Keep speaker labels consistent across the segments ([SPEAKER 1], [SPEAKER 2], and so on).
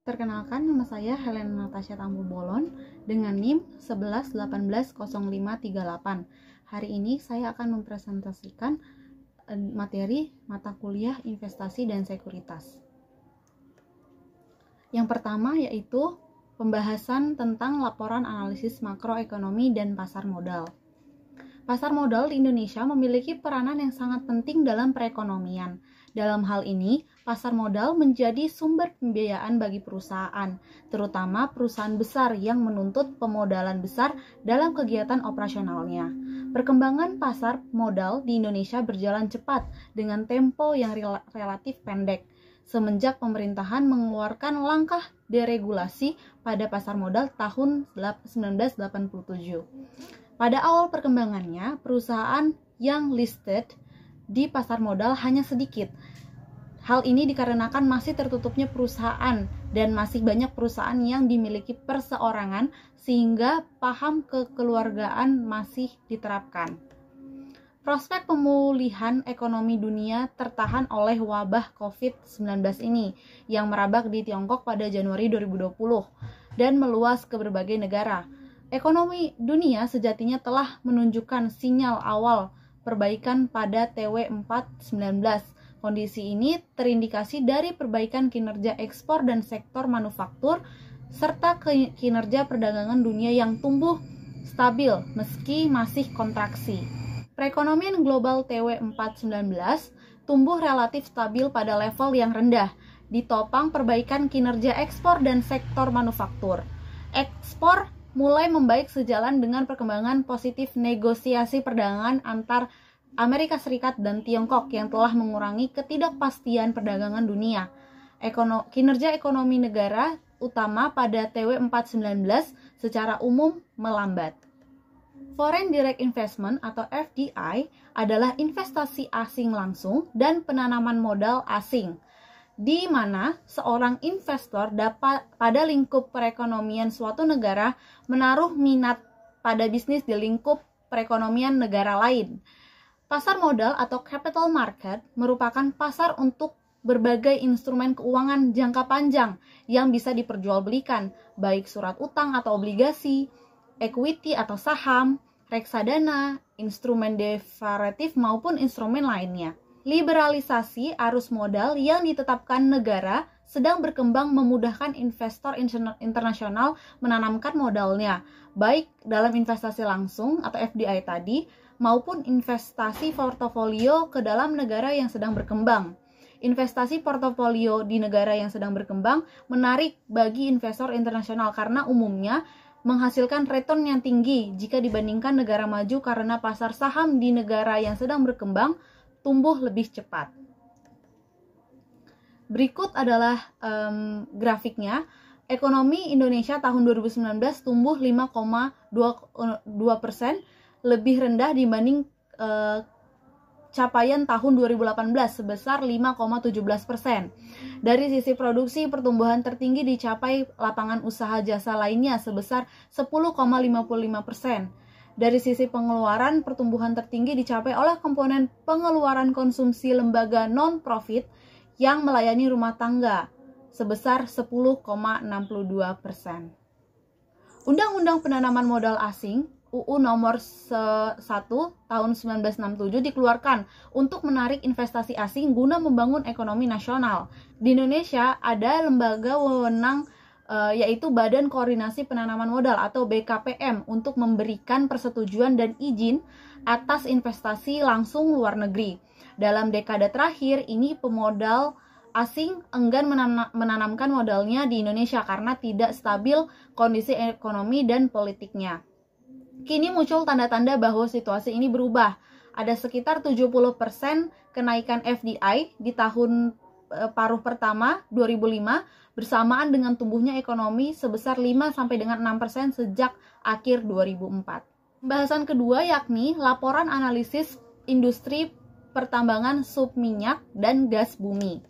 [SPEAKER 1] Perkenalkan, nama saya Helena Natasha Tambu Bolon dengan NIM 11180538. Hari ini saya akan mempresentasikan materi mata kuliah investasi dan sekuritas. Yang pertama yaitu pembahasan tentang laporan analisis makroekonomi dan pasar modal. Pasar modal di Indonesia memiliki peranan yang sangat penting dalam perekonomian. Dalam hal ini, pasar modal menjadi sumber pembiayaan bagi perusahaan, terutama perusahaan besar yang menuntut pemodalan besar dalam kegiatan operasionalnya. Perkembangan pasar modal di Indonesia berjalan cepat dengan tempo yang relatif pendek, semenjak pemerintahan mengeluarkan langkah deregulasi pada pasar modal tahun 1987. Pada awal perkembangannya, perusahaan yang listed di pasar modal hanya sedikit. Hal ini dikarenakan masih tertutupnya perusahaan dan masih banyak perusahaan yang dimiliki perseorangan sehingga paham kekeluargaan masih diterapkan. Prospek pemulihan ekonomi dunia tertahan oleh wabah COVID-19 ini yang merabak di Tiongkok pada Januari 2020 dan meluas ke berbagai negara. Ekonomi dunia sejatinya telah menunjukkan sinyal awal perbaikan pada TW4-19. Kondisi ini terindikasi dari perbaikan kinerja ekspor dan sektor manufaktur, serta kinerja perdagangan dunia yang tumbuh stabil meski masih kontraksi. Perekonomian global TW4-19 tumbuh relatif stabil pada level yang rendah, ditopang perbaikan kinerja ekspor dan sektor manufaktur. Ekspor mulai membaik sejalan dengan perkembangan positif negosiasi perdagangan antar Amerika Serikat dan Tiongkok yang telah mengurangi ketidakpastian perdagangan dunia. Kinerja ekonomi negara utama pada TW4-19 secara umum melambat. Foreign Direct Investment atau FDI adalah investasi asing langsung dan penanaman modal asing, di mana seorang investor dapat pada lingkup perekonomian suatu negara menaruh minat pada bisnis di lingkup perekonomian negara lain. Pasar modal atau capital market merupakan pasar untuk berbagai instrumen keuangan jangka panjang yang bisa diperjualbelikan, baik surat utang atau obligasi, equity atau saham, reksadana, instrumen derivatif maupun instrumen lainnya. Liberalisasi arus modal yang ditetapkan negara sedang berkembang memudahkan investor internasional menanamkan modalnya, baik dalam investasi langsung atau FDI tadi, maupun investasi portofolio ke dalam negara yang sedang berkembang. Investasi portofolio di negara yang sedang berkembang menarik bagi investor internasional karena umumnya menghasilkan return yang tinggi jika dibandingkan negara maju karena pasar saham di negara yang sedang berkembang tumbuh lebih cepat. Berikut adalah grafiknya. Ekonomi Indonesia tahun 2019 tumbuh 5,2%, lebih rendah dibanding capaian tahun 2018 sebesar 5,17%. Dari sisi produksi, pertumbuhan tertinggi dicapai lapangan usaha jasa lainnya sebesar 10,55%. Dari sisi pengeluaran, pertumbuhan tertinggi dicapai oleh komponen pengeluaran konsumsi lembaga non-profit yang melayani rumah tangga sebesar 10,62%. Undang-Undang Penanaman Modal Asing UU nomor 1 tahun 1967 dikeluarkan untuk menarik investasi asing guna membangun ekonomi nasional. Di Indonesia ada lembaga wewenang yaitu Badan Koordinasi Penanaman Modal atau BKPM untuk memberikan persetujuan dan izin atas investasi langsung luar negeri. Dalam dekade terakhir ini pemodal asing enggan menanamkan modalnya di Indonesia karena tidak stabil kondisi ekonomi dan politiknya. Kini muncul tanda-tanda bahwa situasi ini berubah. Ada sekitar 70% kenaikan FDI di tahun paruh pertama 2005 bersamaan dengan tumbuhnya ekonomi sebesar 5-6% sejak akhir 2004. Pembahasan kedua yakni laporan analisis industri pertambangan subminyak dan gas bumi.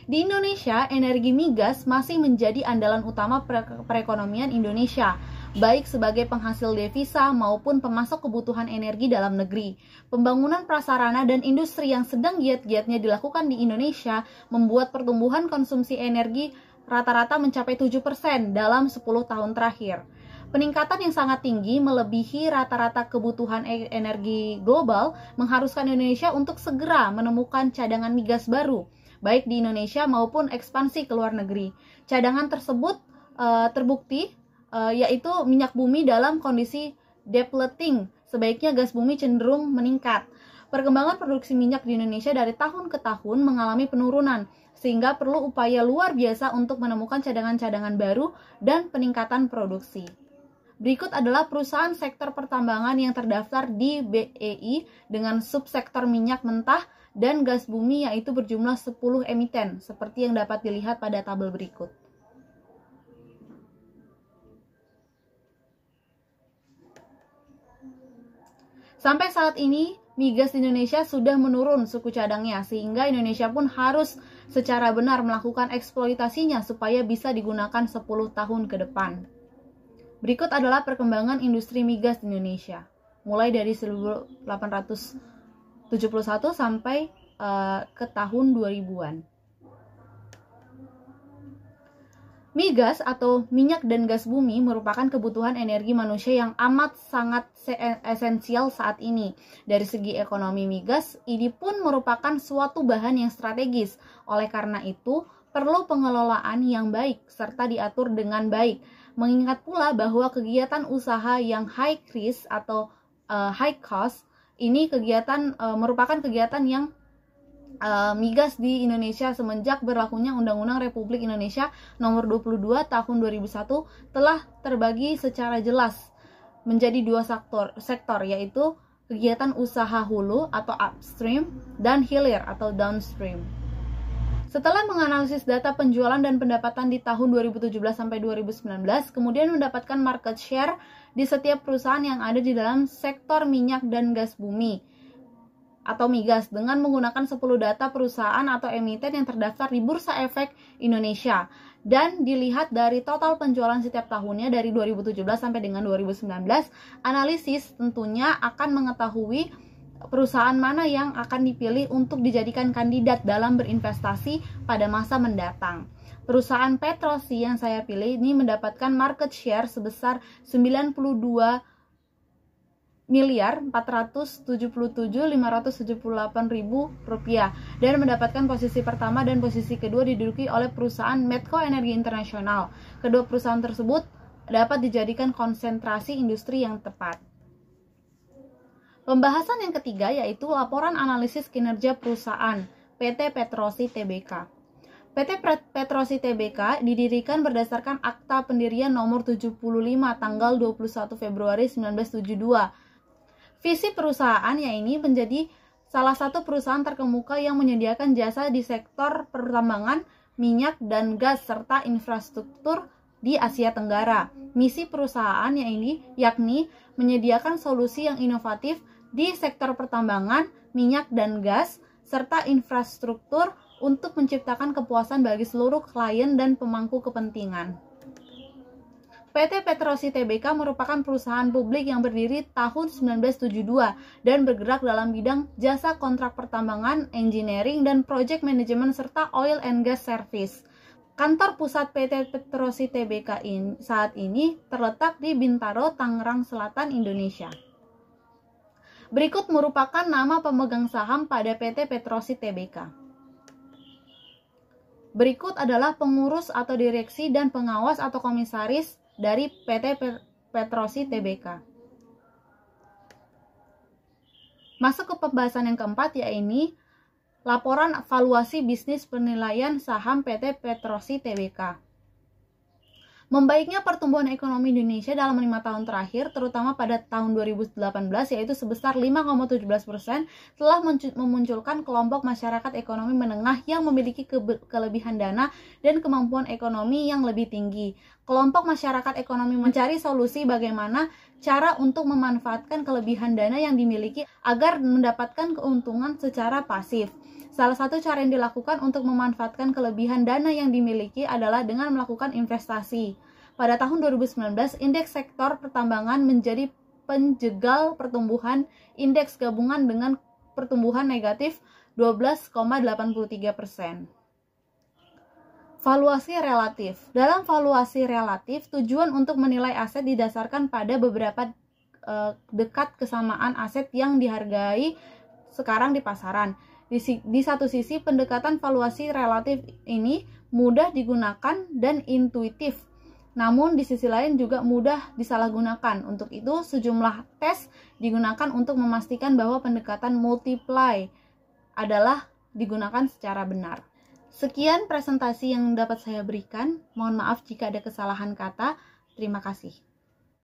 [SPEAKER 1] Di Indonesia, energi migas masih menjadi andalan utama perekonomian Indonesia, baik sebagai penghasil devisa maupun pemasok kebutuhan energi dalam negeri. Pembangunan prasarana dan industri yang sedang giat-giatnya dilakukan di Indonesia membuat pertumbuhan konsumsi energi rata-rata mencapai 7% dalam 10 tahun terakhir. Peningkatan yang sangat tinggi melebihi rata-rata kebutuhan energi global mengharuskan Indonesia untuk segera menemukan cadangan migas baru, baik di Indonesia maupun ekspansi ke luar negeri. Cadangan tersebut terbukti yaitu minyak bumi dalam kondisi depleting, sebaiknya gas bumi cenderung meningkat. Perkembangan produksi minyak di Indonesia dari tahun ke tahun mengalami penurunan, sehingga perlu upaya luar biasa untuk menemukan cadangan-cadangan baru dan peningkatan produksi. Berikut adalah perusahaan sektor pertambangan yang terdaftar di BEI dengan subsektor minyak mentah dan gas bumi, yaitu berjumlah 10 emiten, seperti yang dapat dilihat pada tabel berikut. Sampai saat ini, migas di Indonesia sudah menurun suku cadangnya, sehingga Indonesia pun harus secara benar melakukan eksploitasinya supaya bisa digunakan 10 tahun ke depan. Berikut adalah perkembangan industri migas di Indonesia, mulai dari 1871 sampai ke tahun 2000-an. Migas atau minyak dan gas bumi merupakan kebutuhan energi manusia yang amat sangat esensial saat ini. Dari segi ekonomi migas, ini pun merupakan suatu bahan yang strategis. Oleh karena itu, perlu pengelolaan yang baik serta diatur dengan baik. Mengingat pula bahwa kegiatan usaha yang high risk atau high cost ini merupakan kegiatan yang migas di Indonesia semenjak berlakunya Undang-Undang Republik Indonesia Nomor 22 Tahun 2001 telah terbagi secara jelas menjadi dua sektor, yaitu kegiatan usaha hulu atau upstream dan hilir atau downstream. Setelah menganalisis data penjualan dan pendapatan di tahun 2017 sampai 2019, kemudian mendapatkan market share di setiap perusahaan yang ada di dalam sektor minyak dan gas bumi atau migas dengan menggunakan 10 data perusahaan atau emiten yang terdaftar di Bursa Efek Indonesia dan dilihat dari total penjualan setiap tahunnya dari 2017 sampai dengan 2019. Analisis tentunya akan mengetahui perusahaan mana yang akan dipilih untuk dijadikan kandidat dalam berinvestasi pada masa mendatang. Perusahaan Petrosi yang saya pilih ini mendapatkan market share sebesar 92.477.578.000 rupiah dan mendapatkan posisi pertama dan posisi kedua diduduki oleh perusahaan Medco Energi Internasional. Kedua perusahaan tersebut dapat dijadikan konsentrasi industri yang tepat. Pembahasan yang ketiga yaitu laporan analisis kinerja perusahaan PT Petrosi Tbk. PT Petrosi Tbk didirikan berdasarkan Akta Pendirian Nomor 75 tanggal 21 Februari 1972. Visi perusahaannya ini menjadi salah satu perusahaan terkemuka yang menyediakan jasa di sektor pertambangan, minyak dan gas serta infrastruktur di Asia Tenggara. Misi perusahaannya ini yakni menyediakan solusi yang inovatif di sektor pertambangan, minyak dan gas, serta infrastruktur untuk menciptakan kepuasan bagi seluruh klien dan pemangku kepentingan. PT Petrosi Tbk merupakan perusahaan publik yang berdiri tahun 1972 dan bergerak dalam bidang jasa kontrak pertambangan, engineering, dan project management serta oil and gas service. Kantor pusat PT Petrosi Tbk saat ini terletak di Bintaro, Tangerang Selatan, Indonesia. Berikut merupakan nama pemegang saham pada PT Petrosi Tbk. Berikut adalah pengurus atau direksi dan pengawas atau komisaris dari PT Petrosi Tbk. Masuk ke pembahasan yang keempat, yaitu laporan valuasi bisnis penilaian saham PT Petrosi Tbk. Membaiknya pertumbuhan ekonomi Indonesia dalam 5 tahun terakhir, terutama pada tahun 2018, yaitu sebesar 5,17%, telah memunculkan kelompok masyarakat ekonomi menengah yang memiliki kelebihan dana dan kemampuan ekonomi yang lebih tinggi. Kelompok masyarakat ekonomi mencari solusi bagaimana cara untuk memanfaatkan kelebihan dana yang dimiliki agar mendapatkan keuntungan secara pasif. Salah satu cara yang dilakukan untuk memanfaatkan kelebihan dana yang dimiliki adalah dengan melakukan investasi. Pada tahun 2019, indeks sektor pertambangan menjadi penjegal pertumbuhan indeks gabungan dengan pertumbuhan negatif 12,83%. Valuasi relatif. Dalam valuasi relatif, tujuan untuk menilai aset didasarkan pada beberapa dekat kesamaan aset yang dihargai sekarang di pasaran. Di satu sisi, pendekatan valuasi relatif ini mudah digunakan dan intuitif. Namun di sisi lain juga mudah disalahgunakan. Untuk itu, sejumlah tes digunakan untuk memastikan bahwa pendekatan multiply adalah digunakan secara benar. Sekian presentasi yang dapat saya berikan. Mohon maaf jika ada kesalahan kata. Terima kasih.